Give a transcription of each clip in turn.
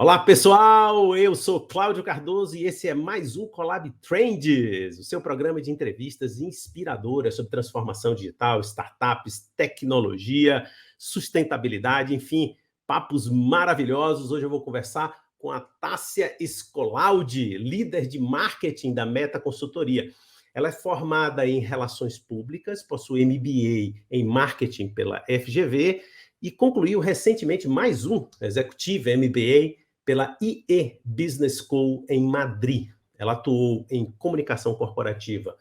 Olá, pessoal! Eu sou Cláudio Cardoso e esse é mais um Collab Trends, o seu programa de entrevistas inspiradoras sobre transformação digital, startups, tecnologia, sustentabilidade, enfim, papos maravilhosos. Hoje eu vou conversar com a Tássia Escolaudi, líder de marketing da Meta Consultoria. Ela é formada em Relações Públicas, possui MBA em Marketing pela FGV e concluiu recentemente mais um Executive MBA pela IE Business School em Madrid. Ela atuou em comunicação corporativa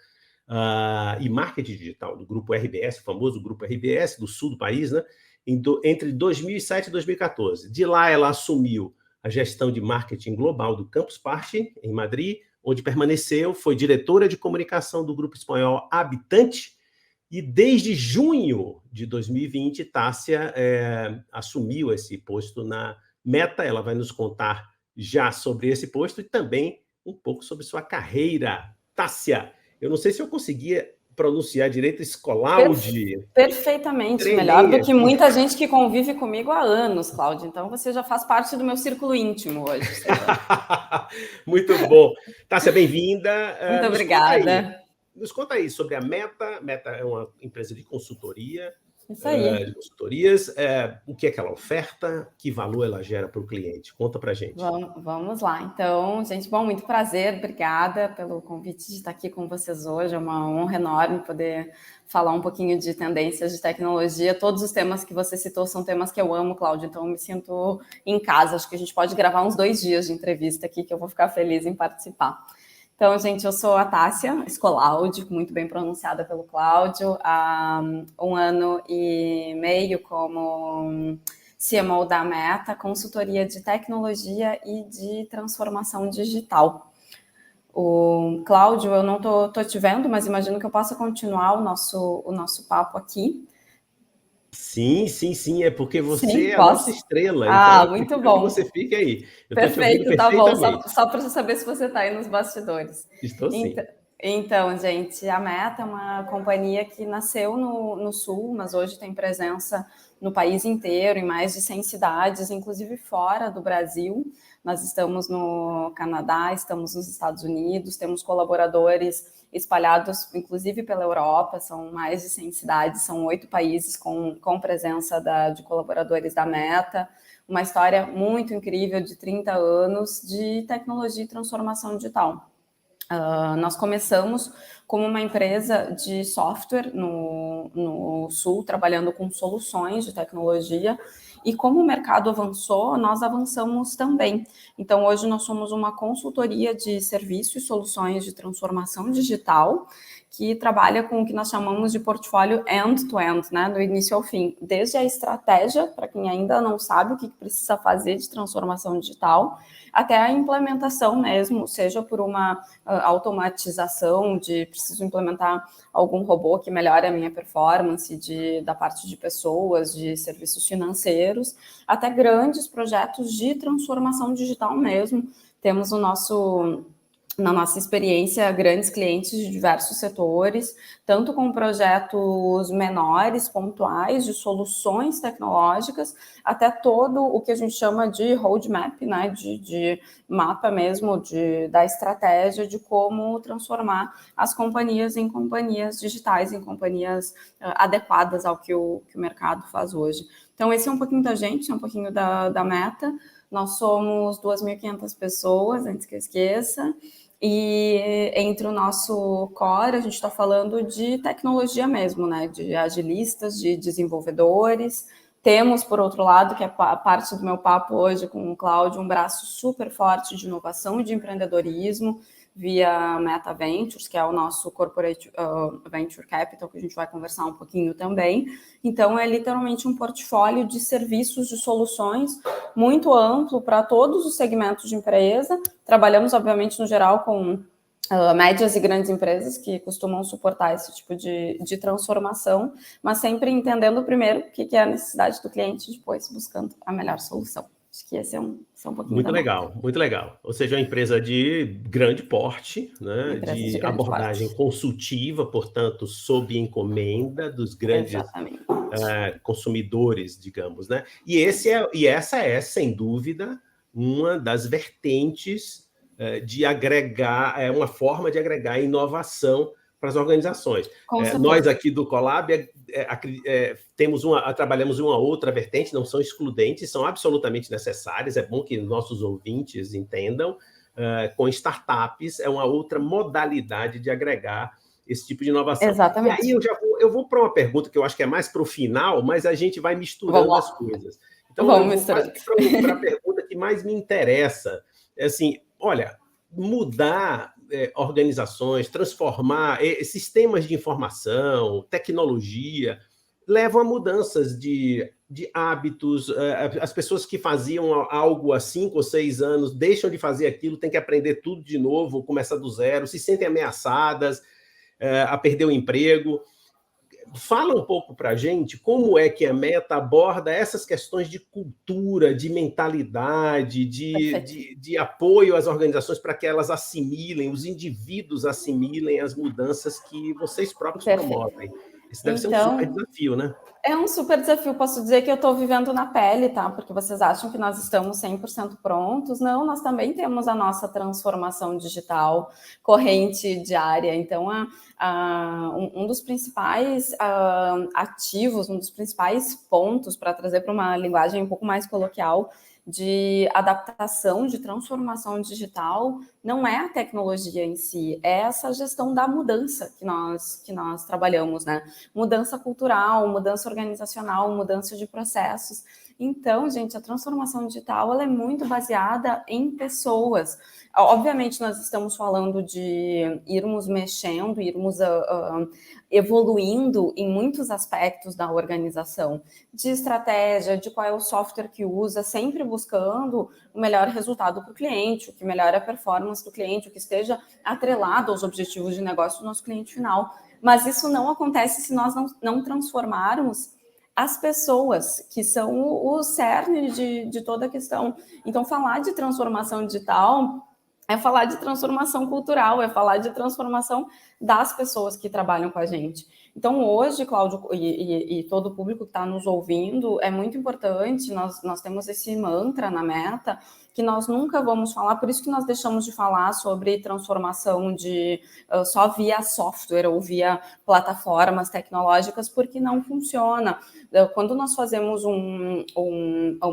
e marketing digital do Grupo RBS, o famoso Grupo RBS do sul do país, né? Entre 2007 e 2014. De lá, ela assumiu a gestão de marketing global do Campus Party, em Madrid, onde permaneceu, foi diretora de comunicação do grupo espanhol Habitante, e desde junho de 2020, Tássia assumiu esse posto na Meta. Ela vai nos contar já sobre esse posto e também um pouco sobre sua carreira. Tássia, eu não sei se eu conseguia pronunciar direito Escolaudi. Perfeitamente, Treinei melhor do aqui. que muita gente que convive comigo há anos, Cláudio. Então você já faz parte do meu círculo íntimo hoje. Muito bom. Tássia, bem-vinda. Muito obrigada. Nos conta aí sobre a Meta. Meta é uma empresa de consultoria. Isso aí. De consultorias, o que é que ela oferta, que valor ela gera para o cliente? Conta para a gente. Vamos lá. Então, gente, bom, muito prazer, obrigada pelo convite de estar aqui com vocês hoje, é uma honra enorme poder falar um pouquinho de tendências de tecnologia. Todos os temas que você citou são temas que eu amo, Cláudio, então eu me sinto em casa. Acho que a gente pode gravar uns 2 dias de entrevista aqui, que eu vou ficar feliz em participar. Então, gente, eu sou a Tássia Escolaudi, muito bem pronunciada pelo Cláudio, há 1 ano e meio como CMO da Meta, consultoria de tecnologia e de transformação digital. O Cláudio, eu não tô te vendo, mas imagino que eu possa continuar o nosso papo aqui. Sim, é porque você Sim, é a nossa estrela, então muito que bom. você fique aí. Eu Perfeito, tá bom, só para saber se você está aí nos bastidores. Estou sim. Então, gente, a Meta é uma companhia que nasceu no Sul, mas hoje tem presença no país inteiro, em mais de 100 cidades, inclusive fora do Brasil. Nós estamos no Canadá, estamos nos Estados Unidos, temos colaboradores espalhados, inclusive pela Europa, são mais de 100 cidades, são 8 países com presença de colaboradores da Meta. Uma história muito incrível de 30 anos de tecnologia e transformação digital. Nós começamos como uma empresa de software no Sul, trabalhando com soluções de tecnologia, e como o mercado avançou, nós avançamos também. Então, hoje nós somos uma consultoria de serviços e soluções de transformação digital, que trabalha com o que nós chamamos de portfólio end-to-end, né, do início ao fim, desde a estratégia, para quem ainda não sabe o que precisa fazer de transformação digital, até a implementação mesmo, seja por uma automatização de preciso implementar algum robô que melhore a minha performance da parte de pessoas, de serviços financeiros, até grandes projetos de transformação digital mesmo. Temos na nossa experiência, grandes clientes de diversos setores, tanto com projetos menores, pontuais, de soluções tecnológicas, até todo o que a gente chama de roadmap, né, de mapa mesmo da estratégia de como transformar as companhias em companhias digitais, em companhias adequadas ao que o mercado faz hoje. Então, esse é um pouquinho da gente, é um pouquinho da Meta. Nós somos 2.500 pessoas, antes que eu esqueça, e entre o nosso core, a gente está falando de tecnologia mesmo, né? De agilistas, de desenvolvedores. Temos, por outro lado, que é parte do meu papo hoje com o Cláudio, um braço super forte de inovação e de empreendedorismo, via Meta Ventures, que é o nosso corporate venture capital, que a gente vai conversar um pouquinho também. Então, é literalmente um portfólio de serviços, de soluções muito amplo para todos os segmentos de empresa. Trabalhamos, obviamente, no geral, com médias e grandes empresas que costumam suportar esse tipo de transformação, mas sempre entendendo primeiro o que é a necessidade do cliente e depois buscando a melhor solução. Acho que esse é um pouquinho muito legal, muito legal. Ou seja, uma empresa de grande porte, né? De abordagem consultiva, portanto, sob encomenda dos grandes consumidores, digamos, né? E essa é, sem dúvida, uma das vertentes de agregar, uma forma de agregar inovação para as organizações. Nós aqui do Colab trabalhamos uma outra vertente, não são excludentes, são absolutamente necessárias, é bom que nossos ouvintes entendam, com startups, é uma outra modalidade de agregar esse tipo de inovação. Exatamente. E aí eu vou para uma pergunta que eu acho que é mais para o final, mas a gente vai misturando as coisas. Então, vamos para a pergunta que mais me interessa. É assim, olha, mudar organizações, transformar sistemas de informação, tecnologia, levam a mudanças de hábitos. As pessoas que faziam algo há 5 ou 6 anos deixam de fazer aquilo, têm que aprender tudo de novo, começar do zero, se sentem ameaçadas a perder o emprego. Fala um pouco para a gente como é que a Meta aborda essas questões de cultura, de mentalidade, de apoio às organizações para que elas assimilem, os indivíduos assimilem as mudanças que vocês próprios promovem. Isso deve ser um super desafio, né? É um super desafio, posso dizer que eu estou vivendo na pele, tá? Porque vocês acham que nós estamos 100% prontos. Não, nós também temos a nossa transformação digital corrente diária. Então, um dos principais ativos, um dos principais pontos para trazer para uma linguagem um pouco mais coloquial de adaptação, de transformação digital, não é a tecnologia em si, é essa gestão da mudança que nós trabalhamos, né? Mudança cultural, mudança organizacional, mudança de processos. Então, gente, a transformação digital ela é muito baseada em pessoas. Obviamente, nós estamos falando de irmos mexendo, irmos evoluindo em muitos aspectos da organização, de estratégia, de qual é o software que usa, sempre buscando o melhor resultado para o cliente, o que melhora a performance do cliente, o que esteja atrelado aos objetivos de negócio do nosso cliente final. Mas isso não acontece se nós não transformarmos as pessoas, que são o cerne de toda a questão. Então, falar de transformação digital é falar de transformação cultural, é falar de transformação das pessoas que trabalham com a gente. Então, hoje, Cláudio, e todo o público que está nos ouvindo, é muito importante, nós temos esse mantra na Meta, que nós nunca vamos falar, por isso que nós deixamos de falar sobre transformação só via software ou via plataformas tecnológicas, porque não funciona. Quando nós fazemos um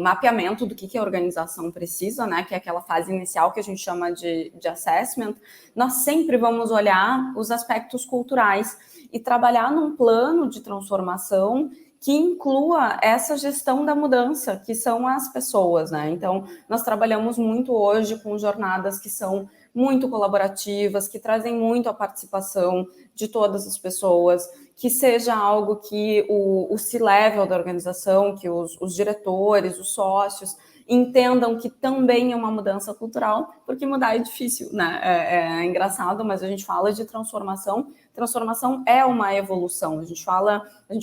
mapeamento do que a organização precisa, né, que é aquela fase inicial que a gente chama de assessment, nós sempre vamos olhar os aspectos culturais e trabalhar num plano de transformação que inclua essa gestão da mudança, que são as pessoas, né? Então, nós trabalhamos muito hoje com jornadas que são muito colaborativas, que trazem muito a participação de todas as pessoas, que seja algo que o C-level da organização, que os diretores, os sócios, entendam que também é uma mudança cultural, porque mudar é difícil, né? É engraçado, mas a gente fala de transformação. Transformação é uma evolução. A gente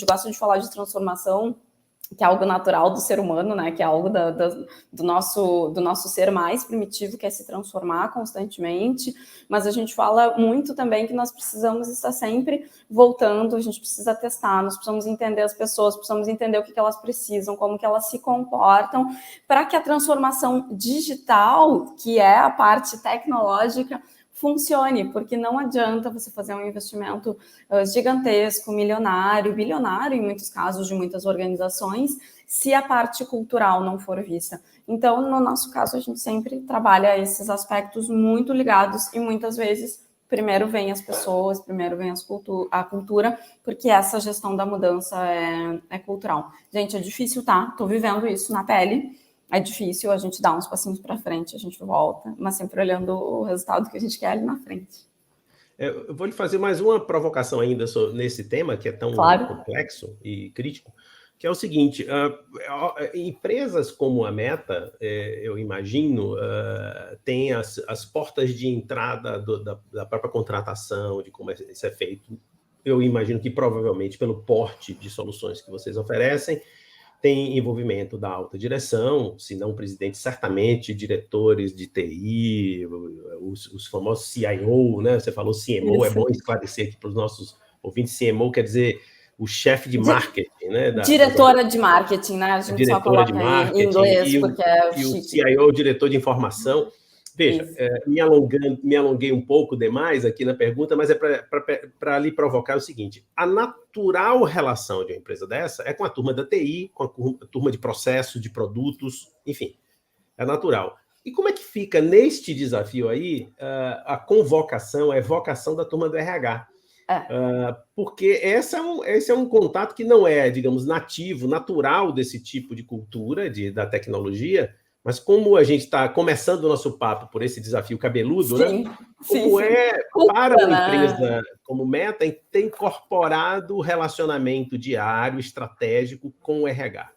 gosta de falar de transformação, que é algo natural do ser humano, né? Que é algo do nosso ser mais primitivo, que é se transformar constantemente, mas a gente fala muito também que nós precisamos estar sempre voltando, a gente precisa testar, nós precisamos entender as pessoas, precisamos entender o que elas precisam, como que elas se comportam, para que a transformação digital, que é a parte tecnológica, funcione, porque não adianta você fazer um investimento gigantesco, milionário, bilionário, em muitos casos de muitas organizações, se a parte cultural não for vista. Então, no nosso caso, a gente sempre trabalha esses aspectos muito ligados e muitas vezes primeiro vem as pessoas, primeiro vem a cultura, porque essa gestão da mudança é cultural. Gente, é difícil, tá? Tô vivendo isso na pele. É difícil, a gente dá uns passinhos para frente, a gente volta, mas sempre olhando o resultado que a gente quer ali na frente. Eu vou lhe fazer mais uma provocação ainda nesse tema, que é tão complexo e crítico, que é o seguinte, empresas como a Meta, eu imagino, têm as portas de entrada da própria contratação, de como isso é feito. Eu imagino que provavelmente pelo porte de soluções que vocês oferecem, tem envolvimento da alta direção, se não o presidente, certamente diretores de TI, os famosos CIO, né? Você falou CMO, isso. É bom esclarecer aqui para os nossos ouvintes, CMO quer dizer o chefe de marketing, né? Diretora de marketing, né? A gente só coloca em inglês, porque é e o chique. CIO, o diretor de informação. Veja, me alonguei um pouco demais aqui na pergunta, mas é para lhe provocar o seguinte: a natural relação de uma empresa dessa é com a turma da TI, com a turma de processo, de produtos, enfim, é natural. E como é que fica neste desafio aí a convocação, a evocação da turma do RH? Porque esse é um contato que não é, digamos, nativo, natural desse tipo de cultura da tecnologia, mas como a gente está começando o nosso papo por esse desafio cabeludo, sim, né? Como para uma empresa como Meta ter incorporado o relacionamento diário, estratégico com o RH?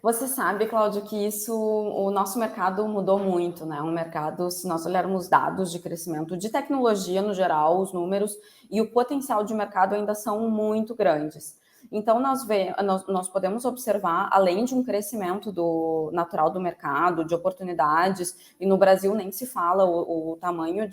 Você sabe, Cláudio, que o nosso mercado mudou muito, né? Um mercado, se nós olharmos dados de crescimento de tecnologia no geral, os números e o potencial de mercado ainda são muito grandes. Então, nós podemos observar, além de um crescimento natural do mercado, de oportunidades, e no Brasil nem se fala o tamanho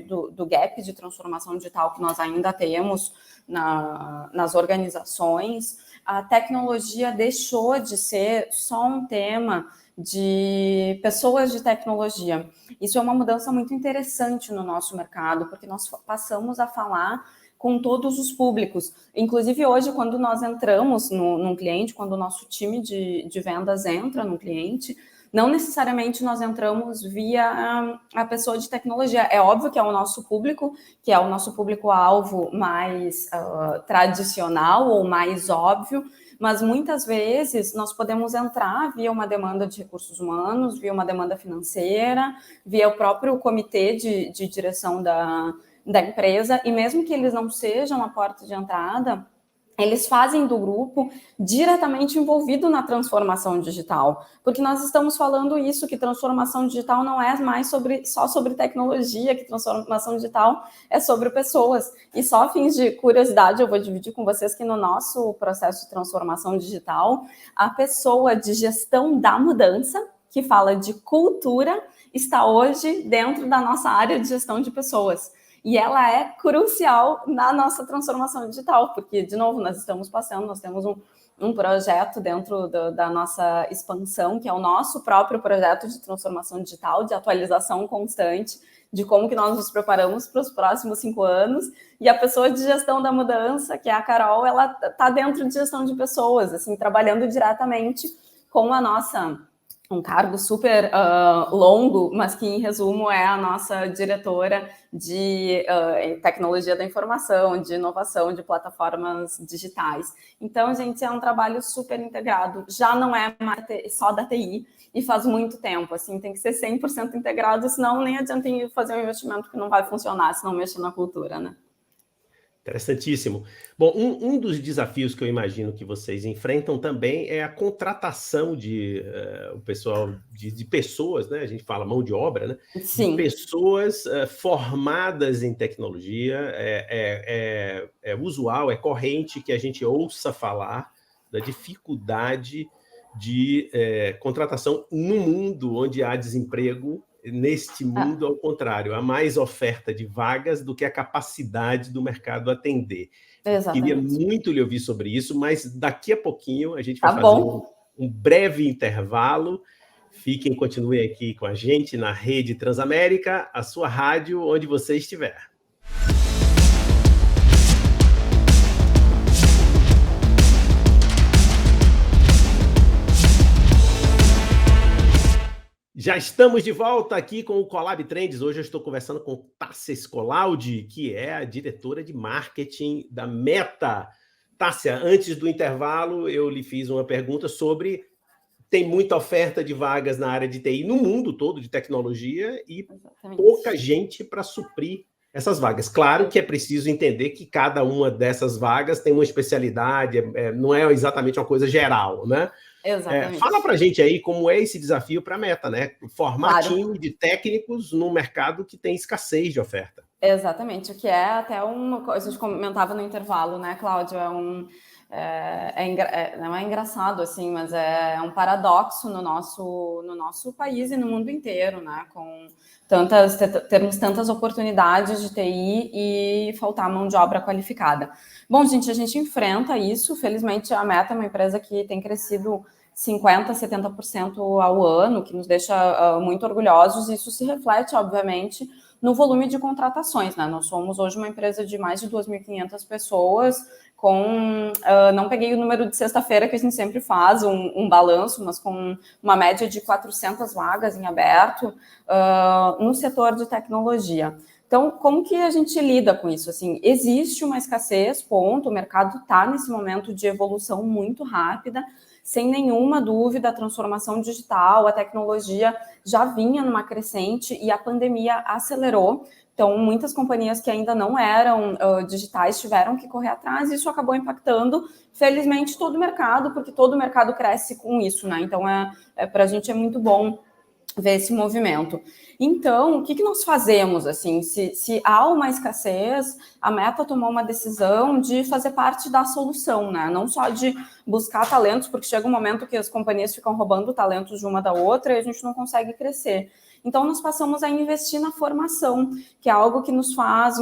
do gap de transformação digital que nós ainda temos nas organizações. A tecnologia deixou de ser só um tema de pessoas de tecnologia. Isso é uma mudança muito interessante no nosso mercado, porque nós passamos a falar com todos os públicos. Inclusive, hoje, quando nós entramos num cliente, quando o nosso time de vendas entra num cliente, não necessariamente nós entramos via a pessoa de tecnologia. É óbvio que é o nosso público, que é o nosso público-alvo mais tradicional ou mais óbvio, mas muitas vezes nós podemos entrar via uma demanda de recursos humanos, via uma demanda financeira, via o próprio comitê de direção da empresa, e mesmo que eles não sejam a porta de entrada, eles fazem do grupo diretamente envolvido na transformação digital, porque nós estamos falando isso, que transformação digital não é mais só sobre tecnologia, que transformação digital é sobre pessoas. E só a fins de curiosidade, eu vou dividir com vocês que no nosso processo de transformação digital, a pessoa de gestão da mudança, que fala de cultura, está hoje dentro da nossa área de gestão de pessoas. E ela é crucial na nossa transformação digital, porque, de novo, nós temos um projeto dentro da nossa expansão, que é o nosso próprio projeto de transformação digital, de atualização constante, de como que nós nos preparamos para os próximos 5 anos, e a pessoa de gestão da mudança, que é a Carol, ela está dentro de gestão de pessoas, assim, trabalhando diretamente com um cargo super longo, mas que, em resumo, é a nossa diretora de tecnologia da informação, de inovação, de plataformas digitais. Então, gente, é um trabalho super integrado, já não é só da TI, e faz muito tempo, assim, tem que ser 100% integrado, senão nem adianta fazer um investimento que não vai funcionar, se não mexer na cultura, né? Interessantíssimo. Bom, um dos desafios que eu imagino que vocês enfrentam também é a contratação o pessoal de pessoas, né? A gente fala mão de obra, né? Sim. De pessoas formadas em tecnologia. É usual, é corrente que a gente ouça falar da dificuldade de contratação no mundo onde há desemprego. Neste mundo, ao contrário, há mais oferta de vagas do que a capacidade do mercado atender. Exatamente. Queria muito lhe ouvir sobre isso, mas daqui a pouquinho a gente vai fazer um breve intervalo. Continuem aqui com a gente na Rede Transamérica, a sua rádio, onde você estiver. Já estamos de volta aqui com o Colab Trends. Hoje eu estou conversando com Tássia Scolaude, que é a diretora de marketing da Meta. Tássia, antes do intervalo, eu lhe fiz uma pergunta sobre... Tem muita oferta de vagas na área de TI no mundo todo, de tecnologia, e pouca gente para suprir essas vagas. Claro que é preciso entender que cada uma dessas vagas tem uma especialidade, não é exatamente uma coisa geral, né? Exatamente. Fala para a gente aí como é esse desafio para a Meta, né? Formar time de técnicos num mercado que tem escassez de oferta. Exatamente, o que é até uma coisa, a gente comentava no intervalo, né, Cláudio, não é engraçado, assim, mas é um paradoxo no nosso país e no mundo inteiro, né, com termos tantas oportunidades de TI e faltar mão de obra qualificada. Bom, gente, a gente enfrenta isso, felizmente a Meta é uma empresa que tem crescido 50%, 70% ao ano, que nos deixa muito orgulhosos, e isso se reflete, obviamente, no volume de contratações, né? Nós somos hoje uma empresa de mais de 2.500 pessoas, não peguei o número de sexta-feira, que a gente sempre faz um balanço, mas com uma média de 400 vagas em aberto no setor de tecnologia. Então, como que a gente lida com isso? Assim, existe uma escassez, ponto, o mercado está nesse momento de evolução muito rápida, sem nenhuma dúvida, a transformação digital, a tecnologia já vinha numa crescente e a pandemia acelerou. Então, muitas companhias que ainda não eram digitais tiveram que correr atrás e isso acabou impactando, felizmente, todo o mercado, porque todo o mercado cresce com isso, né? Então, para a gente é muito bom ver esse movimento. Então, o que nós fazemos, assim, se há uma escassez, a Meta tomou uma decisão de fazer parte da solução, né, não só de buscar talentos, porque chega um momento que as companhias ficam roubando talentos de uma da outra e a gente não consegue crescer. Então, nós passamos a investir na formação, que é algo que nos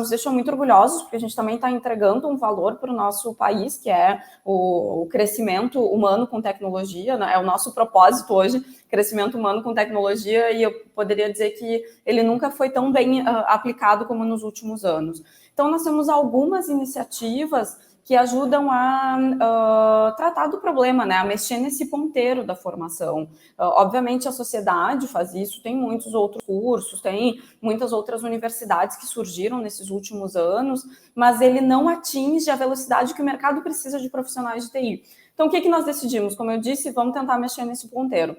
deixa muito orgulhosos, porque a gente também está entregando um valor para o nosso país, que é o crescimento humano com tecnologia, né? É o nosso propósito hoje, crescimento humano com tecnologia, e eu poderia dizer que ele nunca foi tão bem aplicado como nos últimos anos. Então, nós temos algumas iniciativas que ajudam a tratar do problema, né? A mexer nesse ponteiro da formação. Obviamente, a sociedade faz isso, tem muitos outros cursos, tem muitas outras universidades que surgiram nesses últimos anos, mas ele não atinge a velocidade que o mercado precisa de profissionais de TI. Então, o que nós decidimos? Como eu disse, vamos tentar mexer nesse ponteiro.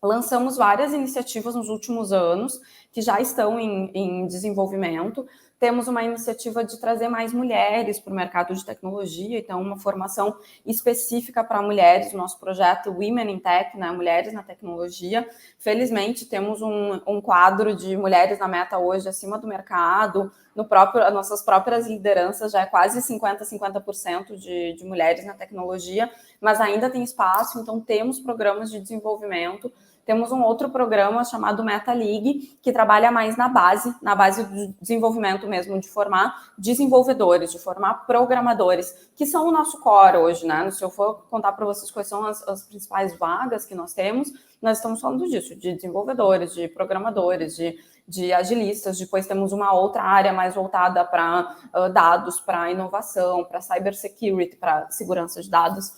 Lançamos várias iniciativas nos últimos anos, que já estão em desenvolvimento. Temos uma iniciativa de trazer mais mulheres para o mercado de tecnologia, então uma formação específica para mulheres, o nosso projeto Women in Tech, né, Mulheres na Tecnologia. Felizmente, temos um quadro de mulheres na Meta hoje acima do mercado, as nossas próprias lideranças já é quase 50% de mulheres na tecnologia, mas ainda tem espaço, então temos programas de desenvolvimento. Temos um outro programa chamado Meta League, que trabalha mais na base do desenvolvimento mesmo, de formar desenvolvedores, de formar programadores, que são o nosso core hoje, né? Se eu for contar para vocês quais são as principais vagas que nós temos, nós estamos falando disso, de desenvolvedores, de programadores, de agilistas. Depois temos uma outra área mais voltada para dados, para inovação, para cybersecurity, para segurança de dados,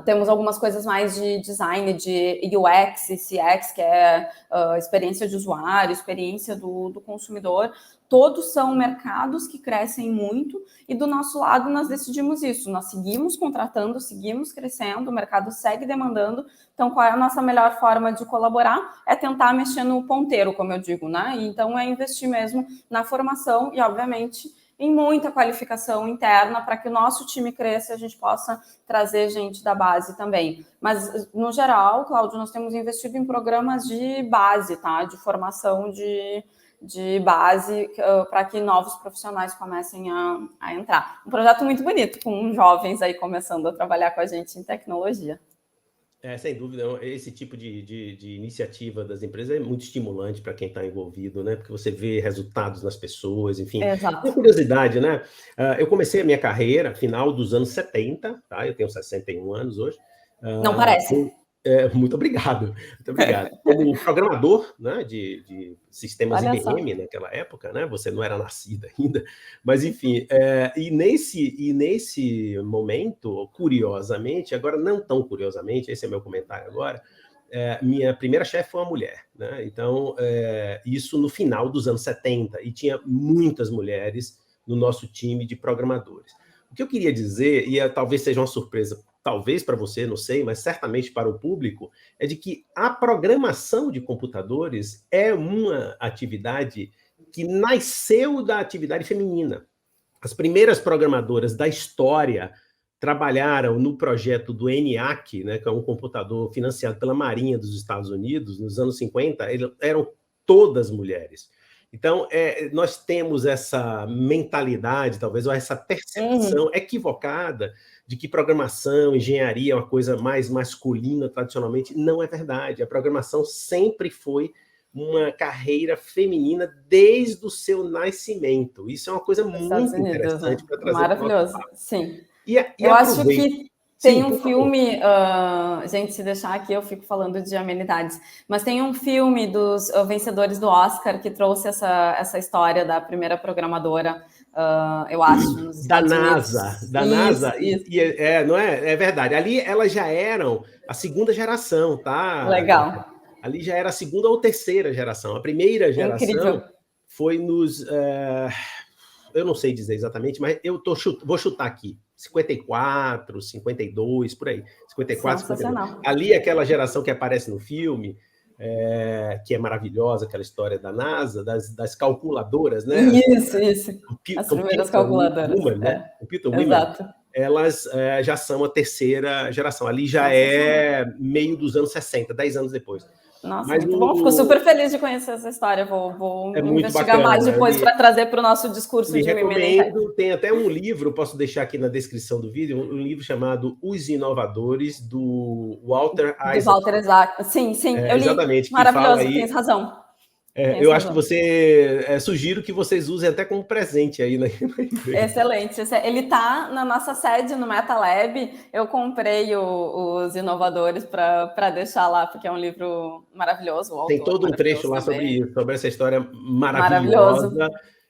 temos algumas coisas mais de design, de UX e CX, que é experiência de usuário, experiência do consumidor. Todos são mercados que crescem muito e do nosso lado nós decidimos isso. Nós seguimos contratando, seguimos crescendo, o mercado segue demandando. Então, qual é a nossa melhor forma de colaborar? É tentar mexer no ponteiro, como eu digo, né? Então, é investir mesmo na formação e, obviamente, em muita qualificação interna para que o nosso time cresça e a gente possa trazer gente da base também. Mas, no geral, Cláudio, nós temos investido em programas de base, tá? De formação de base para que novos profissionais comecem a entrar. Um projeto muito bonito, com jovens aí começando a trabalhar com a gente em tecnologia. Sem dúvida, esse tipo de iniciativa das empresas é muito estimulante para quem está envolvido, né? Porque você vê resultados nas pessoas, enfim. Exato. Uma curiosidade, né? Eu comecei a minha carreira final dos anos 70, tá? Eu tenho 61 anos hoje. Não parece. Muito obrigado. Como programador, né, de sistemas IBM naquela época, né? Você não era nascida ainda, mas enfim. E nesse momento, curiosamente, agora não tão curiosamente, esse é meu comentário agora, minha primeira chefe foi uma mulher, né? Então, isso no final dos anos 70, e tinha muitas mulheres no nosso time de programadores. O que eu queria dizer, e talvez seja uma surpresa, talvez para você, não sei, mas certamente para o público, é de que a programação de computadores é uma atividade que nasceu da atividade feminina. As primeiras programadoras da história trabalharam no projeto do ENIAC, né, que é um computador financiado pela Marinha dos Estados Unidos, nos anos 50, eram todas mulheres. Então, nós temos essa mentalidade, talvez, ou essa percepção equivocada de que programação, engenharia é uma coisa mais masculina, tradicionalmente. Não é verdade. A programação sempre foi uma carreira feminina desde o seu nascimento. Isso é uma coisa muito interessante para trazer para o nosso maravilhoso, sim. E eu acho que tem um filme, gente, se deixar aqui eu fico falando de amenidades, mas tem um filme dos vencedores do Oscar que trouxe essa história da primeira programadora, eu acho, nos Estados Unidos. Da NASA, isso. Não é? É verdade. Ali elas já eram a segunda geração, tá? Legal. Ali já era a segunda ou terceira geração. A primeira geração foi nos... eu não sei dizer exatamente, mas vou chutar aqui. 54, 52, por aí. 54, 52. Ali, aquela geração que aparece no filme, que é maravilhosa, aquela história da NASA, das calculadoras, né? Isso. As primeiras calculadoras. Computer Women. Exato. Elas já são a terceira geração. Ali já é meio dos anos 60, 10 anos depois. Nossa, mas muito bom. Fico super feliz de conhecer essa história. Vou investigar bacana, mais depois para trazer para o nosso discurso de recomendo. Tem até um livro, posso deixar aqui na descrição do vídeo, um livro chamado Os Inovadores, do Walter Isaacson. Do Walter Isaacson. Sim, eu li. Exatamente. Maravilhoso, tens razão. Eu acho que sugiro que vocês usem até como presente aí na Excelente. Ele está na nossa sede no MetaLab. Eu comprei os Inovadores para deixar lá, porque é um livro maravilhoso. Tem todo um trecho lá sobre essa história maravilhosa,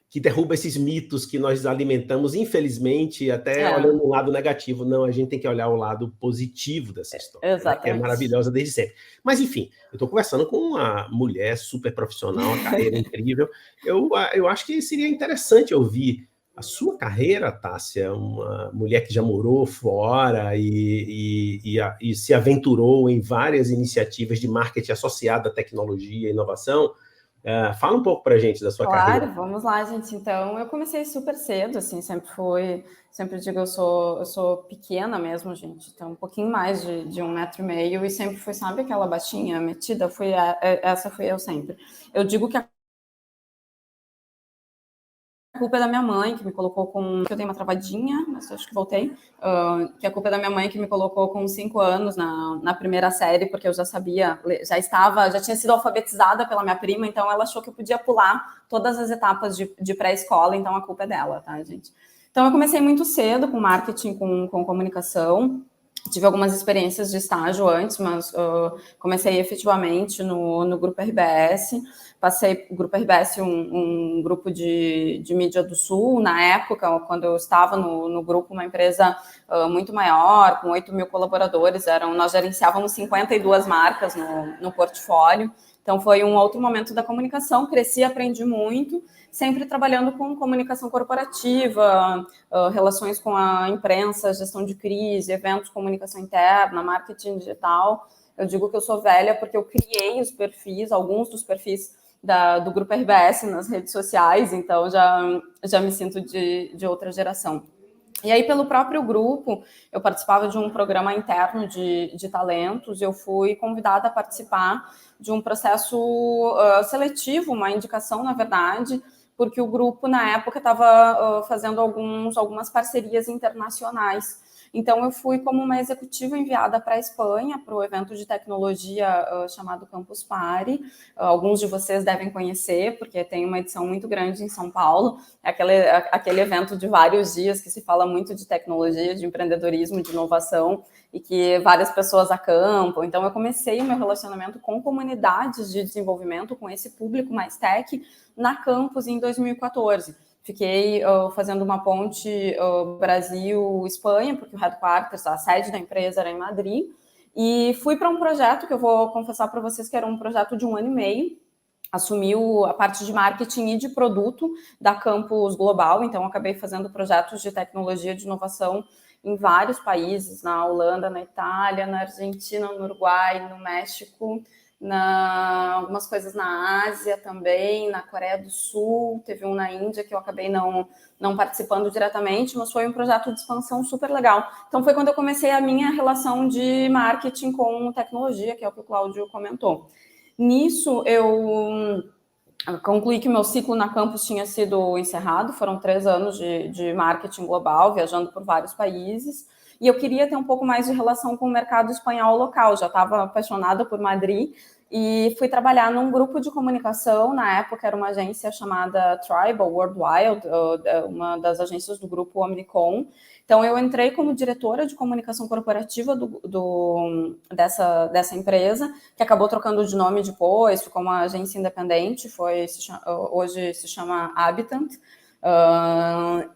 que derruba esses mitos que nós alimentamos, infelizmente, até olhando o lado negativo. Não, a gente tem que olhar o lado positivo dessa história, né, que é maravilhosa desde sempre. Mas, enfim, eu estou conversando com uma mulher super profissional, uma carreira incrível. Eu acho que seria interessante ouvir a sua carreira, Tássia, uma mulher que já morou fora e se aventurou em várias iniciativas de marketing associada à tecnologia e inovação. Fala um pouco para a gente da sua carreira. Claro, vamos lá, gente. Então, eu comecei super cedo, assim, sempre digo, eu sou pequena mesmo, gente, então um pouquinho mais de 1,5 metro, e sempre fui, sabe, aquela baixinha, metida, essa fui eu sempre. Eu digo que a culpa é da minha mãe, que me colocou eu dei uma travadinha, mas acho que voltei. Que a culpa é da minha mãe, que me colocou com 5 anos na primeira série, porque eu já sabia, já tinha sido alfabetizada pela minha prima, então ela achou que eu podia pular todas as etapas de pré-escola, então a culpa é dela, tá, gente? Então eu comecei muito cedo com marketing, com comunicação. Tive algumas experiências de estágio antes, mas comecei efetivamente no Grupo RBS. Passei o Grupo RBS, um grupo de mídia do Sul, na época, quando eu estava no grupo, uma empresa muito maior, com 8 mil colaboradores. Nós gerenciávamos 52 marcas no portfólio. Então, foi um outro momento da comunicação. Cresci, aprendi muito, sempre trabalhando com comunicação corporativa, relações com a imprensa, gestão de crise, eventos, comunicação interna, marketing digital. Eu digo que eu sou velha porque eu criei os perfis, alguns dos perfis do Grupo RBS nas redes sociais, então já me sinto de outra geração. E aí, pelo próprio grupo, eu participava de um programa interno de talentos, eu fui convidada a participar de um processo seletivo, uma indicação, na verdade, porque o grupo, na época, estava fazendo algumas parcerias internacionais. Então, eu fui como uma executiva enviada para a Espanha, para o evento de tecnologia chamado Campus Party. Alguns de vocês devem conhecer, porque tem uma edição muito grande em São Paulo. É aquele evento de vários dias que se fala muito de tecnologia, de empreendedorismo, de inovação, e que várias pessoas acampam. Então, eu comecei o meu relacionamento com comunidades de desenvolvimento, com esse público mais tech, na Campus em 2014. Fiquei fazendo uma ponte Brasil-Espanha, porque o headquarters, a sede da empresa era em Madrid, e fui para um projeto que eu vou confessar para vocês que era um projeto de 1 ano e meio, assumiu a parte de marketing e de produto da Campus Global, então acabei fazendo projetos de tecnologia de inovação em vários países, na Holanda, na Itália, na Argentina, no Uruguai, no México, algumas coisas na Ásia também, na Coreia do Sul, teve um na Índia que eu acabei não participando diretamente, mas foi um projeto de expansão super legal. Então foi quando eu comecei a minha relação de marketing com tecnologia, que é o que o Cláudio comentou. Nisso, eu concluí que o meu ciclo na campus tinha sido encerrado, foram 3 anos de marketing global, viajando por vários países, e eu queria ter um pouco mais de relação com o mercado espanhol local, já estava apaixonada por Madrid, e fui trabalhar num grupo de comunicação, na época era uma agência chamada Tribal Worldwide, uma das agências do grupo Omnicom. Então eu entrei como diretora de comunicação corporativa dessa empresa, que acabou trocando de nome depois, ficou uma agência independente, hoje se chama Habitant.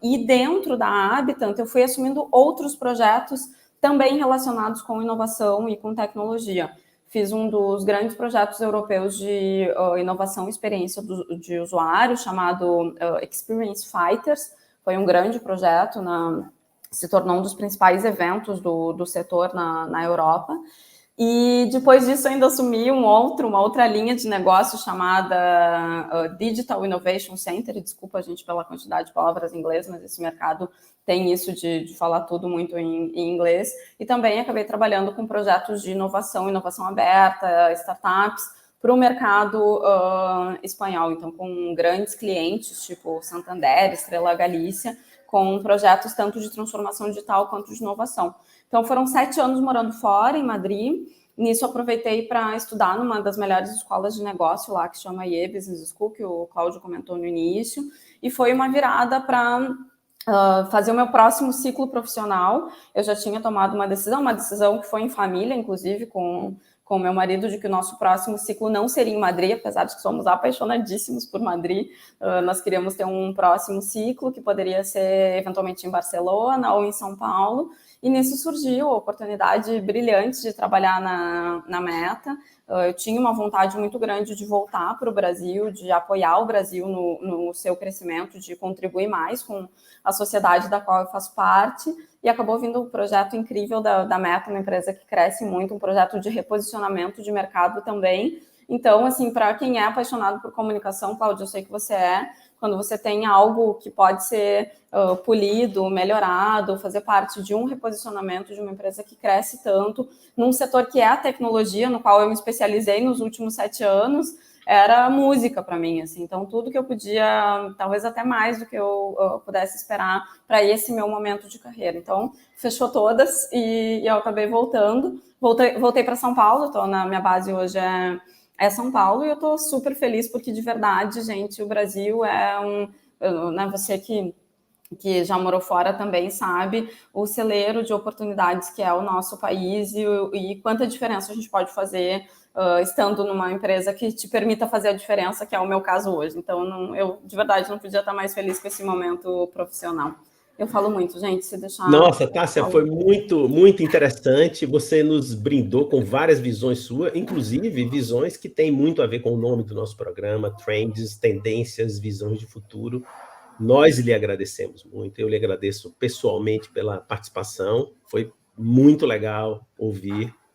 E dentro da Habitant eu fui assumindo outros projetos também relacionados com inovação e com tecnologia. Fiz um dos grandes projetos europeus de inovação e experiência de usuário, chamado Experience Fighters. Foi um grande projeto, se tornou um dos principais eventos do setor na Europa. E depois disso ainda assumi uma outra linha de negócio chamada Digital Innovation Center. Desculpa, gente, pela quantidade de palavras em inglês, mas esse mercado tem isso de falar tudo muito em inglês. E também acabei trabalhando com projetos de inovação aberta, startups, para o mercado espanhol. Então, com grandes clientes, tipo Santander, Estrela Galícia, com projetos tanto de transformação digital quanto de inovação. Então, foram 7 anos morando fora, em Madrid. Nisso, aproveitei para estudar numa das melhores escolas de negócio lá, que se chama IE Business School, que o Cláudio comentou no início. E foi uma virada para fazer o meu próximo ciclo profissional. Eu já tinha tomado uma decisão que foi em família, inclusive, com o meu marido, de que o nosso próximo ciclo não seria em Madrid, apesar de que somos apaixonadíssimos por Madrid. Nós queríamos ter um próximo ciclo que poderia ser, eventualmente, em Barcelona ou em São Paulo. E nisso surgiu a oportunidade brilhante de trabalhar na Meta. Eu tinha uma vontade muito grande de voltar para o Brasil, de apoiar o Brasil no seu crescimento, de contribuir mais com a sociedade da qual eu faço parte. E acabou vindo um projeto incrível da Meta, uma empresa que cresce muito, um projeto de reposicionamento de mercado também. Então, assim, para quem é apaixonado por comunicação, Cláudio, eu sei que você quando você tem algo que pode ser polido, melhorado, fazer parte de um reposicionamento de uma empresa que cresce tanto, num setor que é a tecnologia, no qual eu me especializei nos últimos 7 anos, era música para mim, assim. Então, tudo que eu podia, talvez até mais do que eu pudesse esperar para esse meu momento de carreira. Então, fechou todas e eu acabei voltando. Voltei para São Paulo, na minha base hoje é São Paulo, e eu estou super feliz porque, de verdade, gente, o Brasil você que já morou fora também sabe o celeiro de oportunidades que é o nosso país e quanta diferença a gente pode fazer estando numa empresa que te permita fazer a diferença, que é o meu caso hoje. Então, eu, de verdade, não podia estar mais feliz com esse momento profissional. Eu falo muito, gente, se deixar... Nossa, Tássia, foi muito, muito interessante. Você nos brindou com várias visões suas, inclusive visões que têm muito a ver com o nome do nosso programa, Trends, Tendências, Visões de Futuro. Nós lhe agradecemos muito. Eu lhe agradeço pessoalmente pela participação. Foi muito legal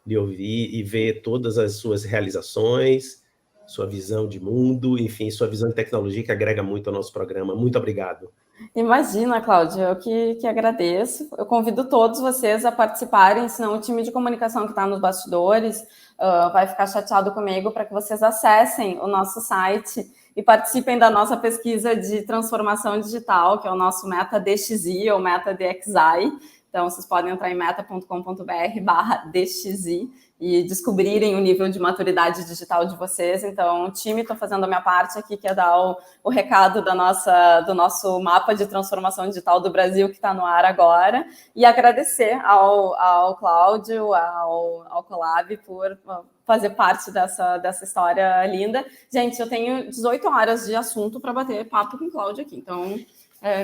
lhe ouvir e ver todas as suas realizações, sua visão de mundo, enfim, sua visão de tecnologia que agrega muito ao nosso programa. Muito obrigado. Imagina, Cláudia, eu que agradeço. Eu convido todos vocês a participarem, senão o time de comunicação que está nos bastidores vai ficar chateado comigo, para que vocês acessem o nosso site e participem da nossa pesquisa de transformação digital, que é o nosso Meta DXI ou Meta DXI. Então, vocês podem entrar em meta.com.br/DXI e descobrirem o nível de maturidade digital de vocês. Então, o time, estou fazendo a minha parte aqui, que é dar o recado do nosso mapa de transformação digital do Brasil, que está no ar agora, e agradecer ao Cláudio, ao Colab, por fazer parte dessa história linda. Gente, eu tenho 18 horas de assunto para bater papo com o Cláudio aqui, então...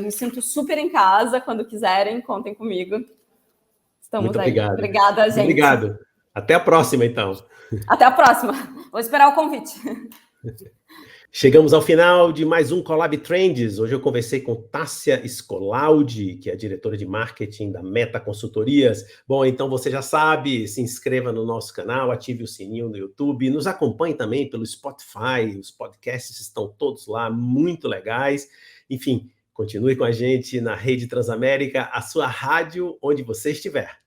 me sinto super em casa. Quando quiserem, contem comigo. Estamos muito aí. Obrigado. Obrigada, gente. Obrigado. Até a próxima, então. Até a próxima. Vou esperar o convite. Chegamos ao final de mais um Collab Trends. Hoje eu conversei com Tássia Scolaudi, que é a diretora de marketing da Meta Consultorias. Bom, então você já sabe, se inscreva no nosso canal, ative o sininho no YouTube, nos acompanhe também pelo Spotify, os podcasts estão todos lá, muito legais. Enfim, continue com a gente na Rede Transamérica, a sua rádio onde você estiver.